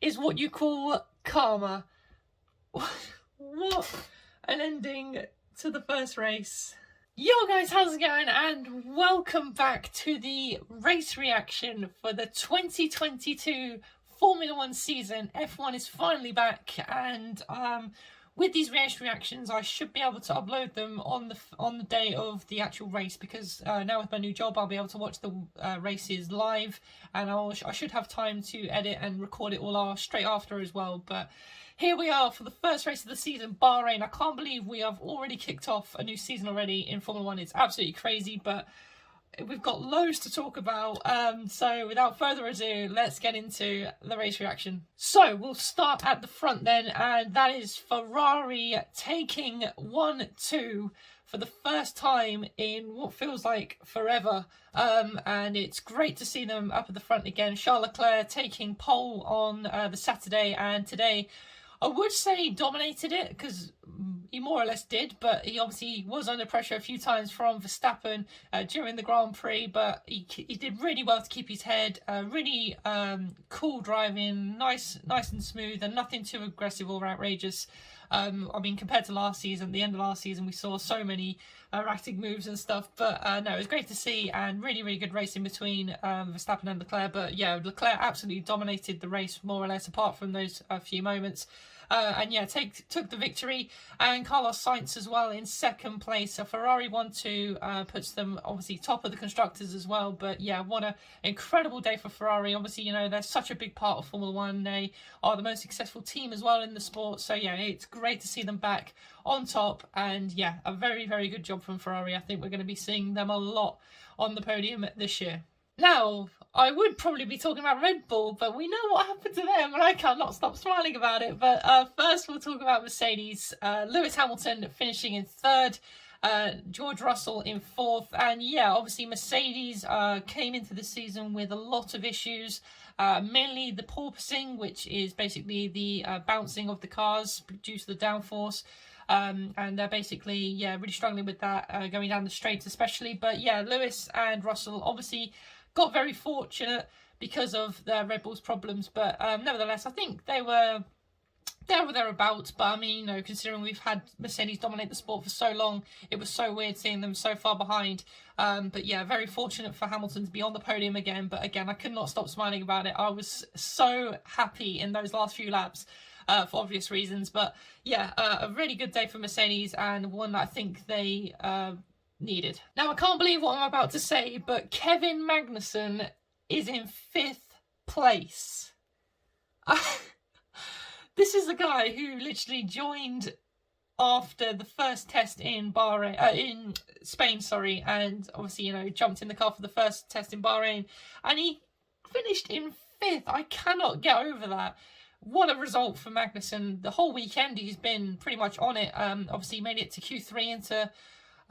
is what you call karma. What an ending to the first race. Yo guys, how's it going? And welcome back to the race reaction for the 2022 Formula 1 season. F1 is finally back, and with these race reactions I should be able to upload them on the day of the actual race, because now with my new job I'll be able to watch the races live, and I should have time to edit and record it all straight after as well. But here we are for the first race of the season, Bahrain. I can't believe we have already kicked off a new season already in Formula 1. It's absolutely crazy, but we've got loads to talk about. So without further ado, let's get into the race reaction. So we'll start at the front then, and that is Ferrari taking 1-2 for the first time in what feels like forever. And it's great to see them up at the front again. Charles Leclerc taking pole on the Saturday, and today I would say dominated it, because he more or less did, but he obviously was under pressure a few times from Verstappen during the Grand Prix, but he did really well to keep his head. Really cool driving, nice and smooth, and nothing too aggressive or outrageous. I mean, compared to last season, the end of last season, we saw so many erratic moves and stuff. But no, it was great to see, and really good racing between Verstappen and Leclerc. But yeah, Leclerc absolutely dominated the race, more or less, apart from those few moments. And yeah, took the victory, and Carlos Sainz as well in second place. So Ferrari 1-2 puts them obviously top of the constructors as well. But yeah, what an incredible day for Ferrari. Obviously, you know, they're such a big part of Formula 1. They are the most successful team as well in the sport. So yeah, it's great to see them back on top, and yeah, a very good job from Ferrari. I think we're going to be seeing them a lot on the podium this year. Now, I would probably be talking about Red Bull, but we know what happened to them, and I cannot stop smiling about it. But first we'll talk about Mercedes. Lewis Hamilton finishing in third, George Russell in fourth. And yeah, obviously Mercedes came into the season with a lot of issues, mainly the porpoising, which is basically the bouncing of the cars due to the downforce. And they're basically, yeah, really struggling with that, going down the straights especially. But yeah, Lewis and Russell obviously got very fortunate because of the Red Bull's problems, but nevertheless, I think they were thereabouts. But I mean, you know, considering we've had Mercedes dominate the sport for so long, it was so weird seeing them so far behind. But yeah, very fortunate for Hamilton to be on the podium again. But again, I could not stop smiling about it. I was so happy in those last few laps. For obvious reasons. But yeah, a really good day for Mercedes, and one that I think they needed. Now, I can't believe what I'm about to say, but Kevin Magnussen is in 5th place. This is the guy who literally joined after the first test in Bahrain, in Spain, sorry, and obviously, you know, jumped in the car for the first test in Bahrain, and he finished in 5th. I cannot get over that. What a result for Magnussen. The whole weekend he's been pretty much on it. Obviously he made it to Q3 into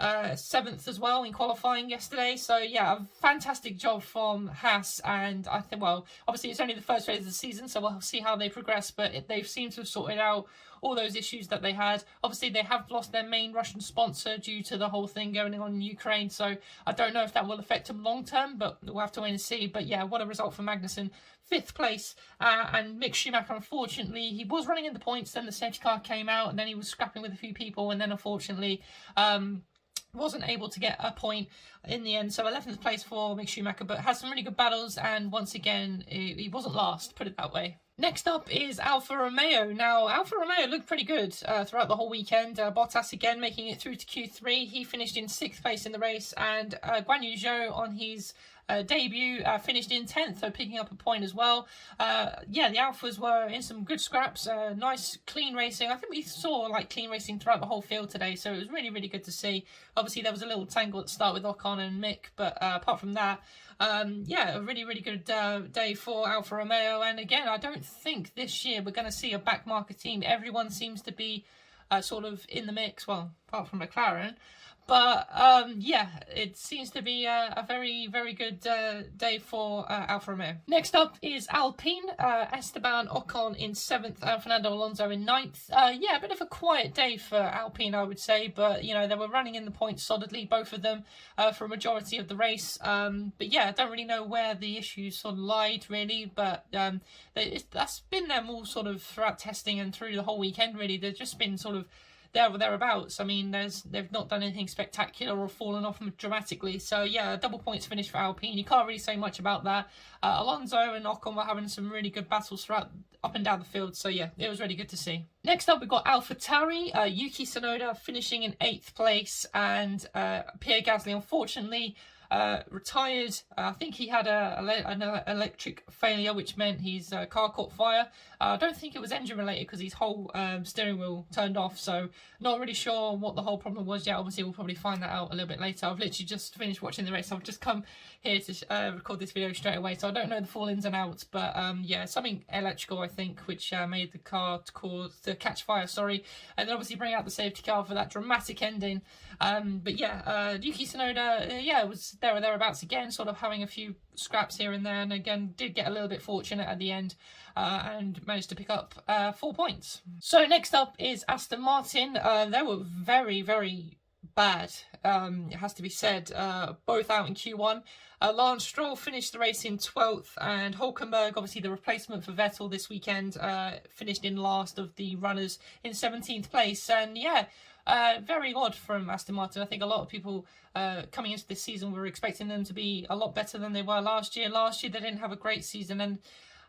7th as well in qualifying yesterday. So yeah, a fantastic job from Haas. And I think, well, obviously it's only the first race of the season, so we'll see how they progress. But they seem to have sorted out all those issues that they had. Obviously they have lost their main Russian sponsor due to the whole thing going on in Ukraine. So I don't know if that will affect them long term, but we'll have to wait and see. But yeah, what a result for Magnussen. 5th place, and Mick Schumacher, unfortunately, he was running in the points, then the safety car came out, and then he was scrapping with a few people, and then unfortunately wasn't able to get a point in the end. So 11th place for Mick Schumacher, but has some really good battles, and once again he wasn't last, put it that way. Next up is Alfa Romeo. Now, Alfa Romeo looked pretty good throughout the whole weekend. Bottas again making it through to Q3. He finished in 6th place in the race, and Guan Yu Zhou on his debut finished in 10th, so picking up a point as well. Yeah, the Alphas were in some good scraps, nice clean racing. I think we saw like clean racing throughout the whole field today, so it was really good to see. Obviously there was a little tangle at the start with Ocon and Mick, but apart from that, yeah, a really good day for Alfa Romeo. And again, I don't think this year we're going to see a backmarker team. Everyone seems to be sort of in the mix, well, apart from McLaren. But yeah, it seems to be a very, very good day for Alfa Romeo. Next up is Alpine. Esteban Ocon in 7th and Fernando Alonso in 9th. Yeah, a bit of a quiet day for Alpine, I would say. But, you know, they were running in the points solidly, both of them, for a majority of the race. But yeah, I don't really know where the issues sort of lied, really. But that's been them all sort of throughout testing and through the whole weekend, really. They've just been sort of there or thereabouts. I mean, they've not done anything spectacular or fallen off dramatically. So yeah, double points finish for Alpine. You can't really say much about that. Alonso and Ocon were having some really good battles throughout up and down the field. So yeah, it was really good to see. Next up, we've got AlphaTauri. Yuki Tsunoda finishing in 8th place, and Pierre Gasly, unfortunately, retired. I think he had an electric failure, which meant his car caught fire. I don't think it was engine related because his whole steering wheel turned off, so not really sure what the whole problem was yet. Obviously, we'll probably find that out a little bit later. I've literally just finished watching the race. I've just come here to record this video straight away, so I don't know the full ins and outs, but yeah, something electrical, I think, which made the car to catch fire, sorry, and then obviously bring out the safety car for that dramatic ending. But yeah, Yuki Tsunoda, yeah, was there or thereabouts again, sort of having a few scraps here and there, and again did get a little bit fortunate at the end, and managed to pick up 4 points. So next up is Aston Martin. They were very, very bad, it has to be said, both out in Q1. Lance Stroll finished the race in 12th, and Hülkenberg, obviously the replacement for Vettel this weekend, finished in last of the runners in 17th place. And yeah, very odd from Aston Martin. I think a lot of people coming into this season were expecting them to be a lot better than they were last year. Last year they didn't have a great season, and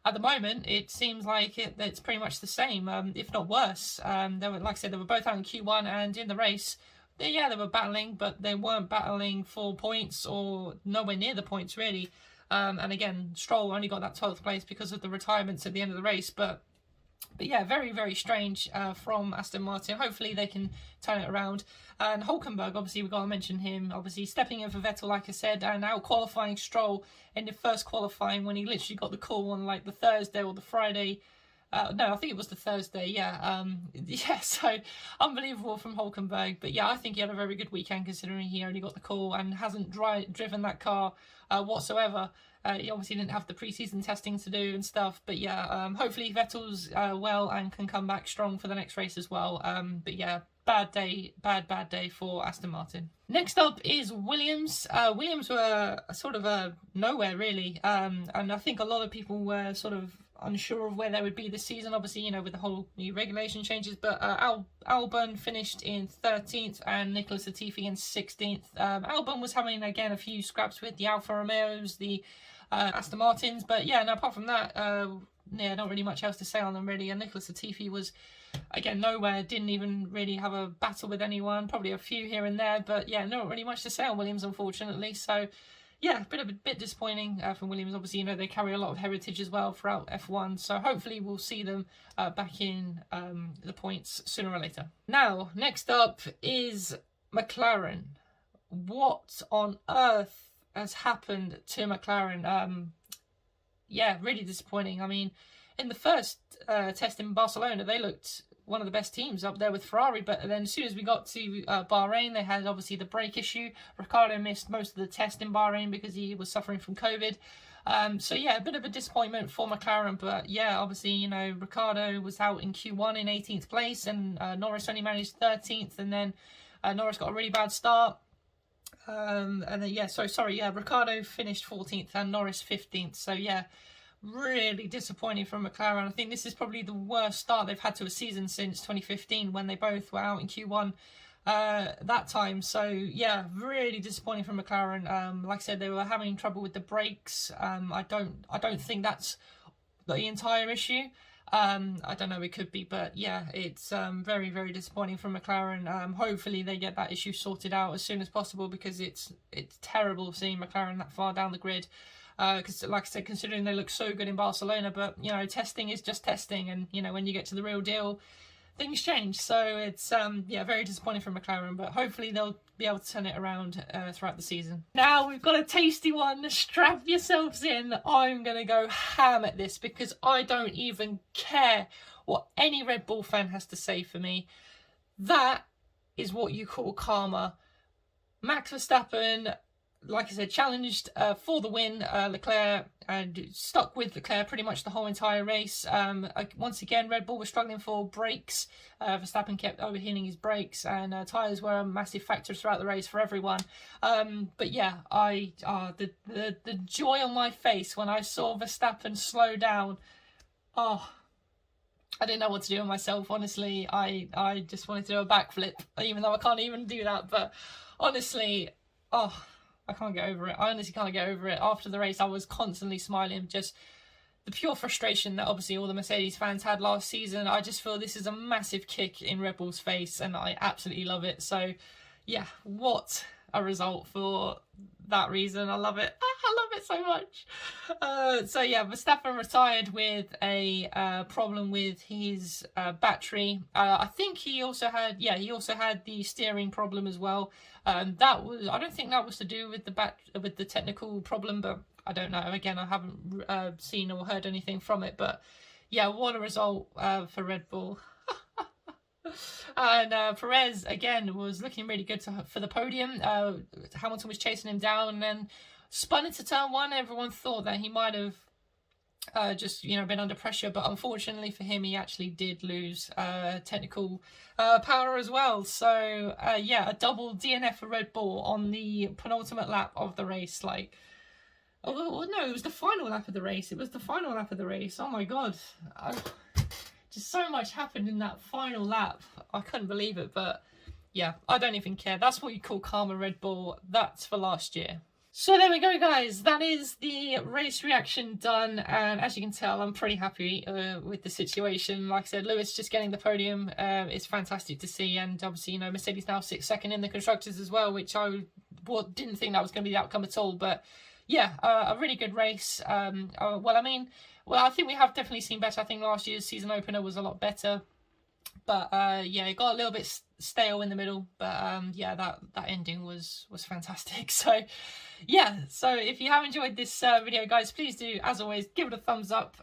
at the moment it seems like it's pretty much the same, if not worse. They were, like I said, they were both out in Q1, and in the race, they were battling, but they weren't battling for points or nowhere near the points, really. And again, Stroll only got that 12th place because of the retirements at the end of the race, but yeah, very, very strange from Aston Martin. Hopefully they can turn it around. And Hülkenberg, obviously, we've got to mention him, obviously stepping in for Vettel, like I said, and out qualifying Stroll in the first qualifying when he literally got the call on like the Thursday or the Friday. No, I think it was the Thursday, yeah. Yeah, so unbelievable from Hülkenberg. But yeah, I think he had a very good weekend considering he only got the call and hasn't driven that car whatsoever. He obviously didn't have the pre-season testing to do and stuff. But yeah, hopefully Vettel's well and can come back strong for the next race as well. But yeah, bad day for Aston Martin. Next up is Williams. Williams were sort of nowhere, really. And I think a lot of people were sort of unsure of where they would be this season, obviously, you know, with the whole new regulation changes. But Albon finished in 13th and Nicholas Latifi in 16th. Albon was having, again, a few scraps with the Alfa Romeos, the Aston Martins, but yeah, no, apart from that, yeah, not really much else to say on them, really. And Nicholas Latifi was, again, nowhere, didn't even really have a battle with anyone, probably a few here and there, but yeah, not really much to say on Williams, unfortunately. So yeah, a bit disappointing from Williams. Obviously, you know, they carry a lot of heritage as well throughout F1, so hopefully we'll see them back in the points sooner or later. Now, next up is McLaren. What on earth has happened to McLaren? Yeah, really disappointing. I mean, in the first test in Barcelona, they looked one of the best teams up there with Ferrari, but then as soon as we got to Bahrain, they had obviously the brake issue. Ricciardo missed most of the test in Bahrain because he was suffering from COVID. So yeah, a bit of a disappointment for McLaren, but yeah, obviously, you know, Ricciardo was out in Q1 in 18th place, and Norris only managed 13th, and then Norris got a really bad start. And then, yeah, Ricciardo finished 14th and Norris 15th. So yeah, really disappointing from McLaren. I think this is probably the worst start they've had to a season since 2015 when they both were out in Q1 that time. So yeah, really disappointing from McLaren. Like I said, they were having trouble with the brakes. I don't think that's the entire issue. I don't know, it could be, but yeah, it's very, very disappointing from McLaren. Hopefully they get that issue sorted out as soon as possible, because it's terrible seeing McLaren that far down the grid. Because like I said, considering they look so good in Barcelona, but you know, testing is just testing, and you know, when you get to the real deal, things change. So it's yeah, very disappointing for McLaren, but hopefully they'll be able to turn it around throughout the season. Now we've got a tasty one. Strap yourselves in. I'm gonna go ham at this because I don't even care what any Red Bull fan has to say for me. That is what you call karma. Max Verstappen, like I said, challenged for the win. Leclerc and stuck with Leclerc pretty much the whole entire race. Once again, Red Bull was struggling for brakes. Verstappen kept overheating his brakes, and tyres were a massive factor throughout the race for everyone. But yeah, the joy on my face when I saw Verstappen slow down. Oh, I didn't know what to do with myself, honestly. I just wanted to do a backflip, even though I can't even do that. But honestly, oh, I can't get over it. I honestly can't get over it. After the race, I was constantly smiling. Just the pure frustration that obviously all the Mercedes fans had last season. I just feel this is a massive kick in Red Bull's face, and I absolutely love it. So, yeah, what a result for that reason. I love it. I love it so much. So yeah, Verstappen retired with a problem with his battery. I think he also had the steering problem as well. I don't think that was to do with the technical problem, but I don't know. Again, I haven't seen or heard anything from it, but yeah, what a result for Red Bull. And Perez again was looking really good for the podium. Hamilton was chasing him down and then spun into turn one. Everyone thought that he might have just been under pressure, but unfortunately for him, he actually did lose technical power as well. So yeah, a double DNF for Red Bull on the penultimate lap of the race. Like, oh no, it was the final lap of the race. It was the final lap of the race. Oh my god. Just so much happened in that final lap. I couldn't believe it, but yeah, I don't even care. That's what you call karma, Red Bull. That's for last year. So there we go, guys. That is the race reaction done, and as you can tell, I'm pretty happy with the situation. Like I said, Lewis just getting the podium is fantastic to see, and obviously, Mercedes now sits second in the constructors as well, which I didn't think that was going to be the outcome at all. But yeah, a really good race. Well, I think we have definitely seen better. I think last year's season opener was a lot better. But yeah, it got a little bit stale in the middle. But yeah, that ending was fantastic. So yeah, so if you have enjoyed this video, guys, please do, as always, give it a thumbs up.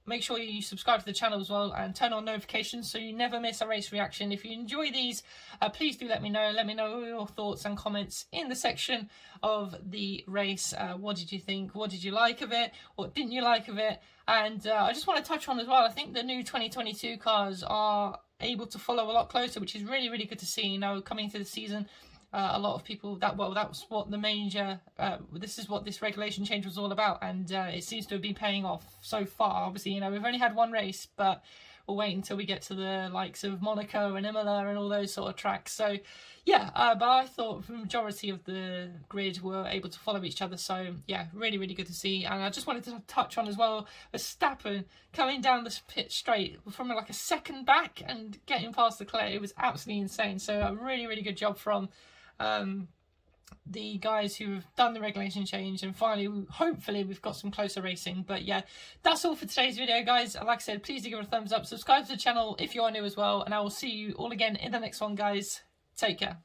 Make sure you subscribe to the channel as well and turn on notifications so you never miss a race reaction. If you enjoy these, please do let me know. Let me know your thoughts and comments in the section of the race. What did you think? What did you like of it? What didn't you like of it? And I just want to touch on as well, I think the new 2022 cars are able to follow a lot closer, which is really, really good to see. Coming into the season, a lot of people that was what the major this is what this regulation change was all about, and it seems to have been paying off so far. Obviously, we've only had one race, but we'll wait until we get to the likes of Monaco and Imola and all those sort of tracks. So yeah, but I thought the majority of the grid were able to follow each other. So yeah, really, really good to see. And I just wanted to touch on as well, Verstappen coming down the pit straight from like a second back and getting past Leclerc. It was absolutely insane. So a really, really good job from the guys who have done the regulation change, and finally, hopefully, we've got some closer racing. But yeah, that's all for today's video, guys. Like I said, please do give it a thumbs up, subscribe to the channel if you are new as well, and I will see you all again in the next one, guys. Take care.